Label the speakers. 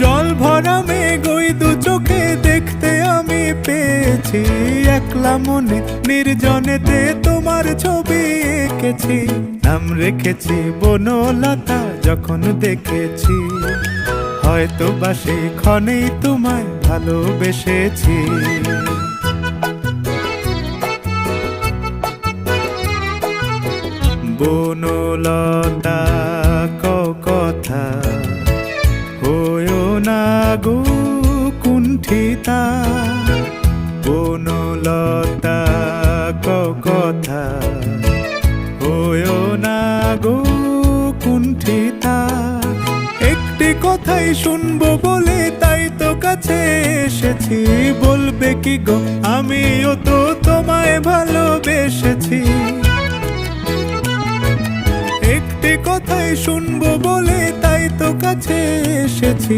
Speaker 1: জল ভরা মেঘ ওই দু চোখে দেখতে আমি পেয়েছি, একলা মনে নির্জনেতে তোমার ছবি এঁকেছি। নাম রেখেছি বনলতা যখন দেখেছি, হয়তো বা সেই ক্ষণেই তোমায় ভালোবেসেছি। বনলতা কথা হয়ো না গো কুণ্ঠিতা, বনলতা কথা হয়ো না গো কুণ্ঠিতা। একটি কথাই শুনবো বলে তাই তো কাছে এসেছি, বলবে কি গো আমিও তো তোমায় ভালোবেসেছি। একটি কথাই শুনবো বলে তাই তো কাছে এসেছি,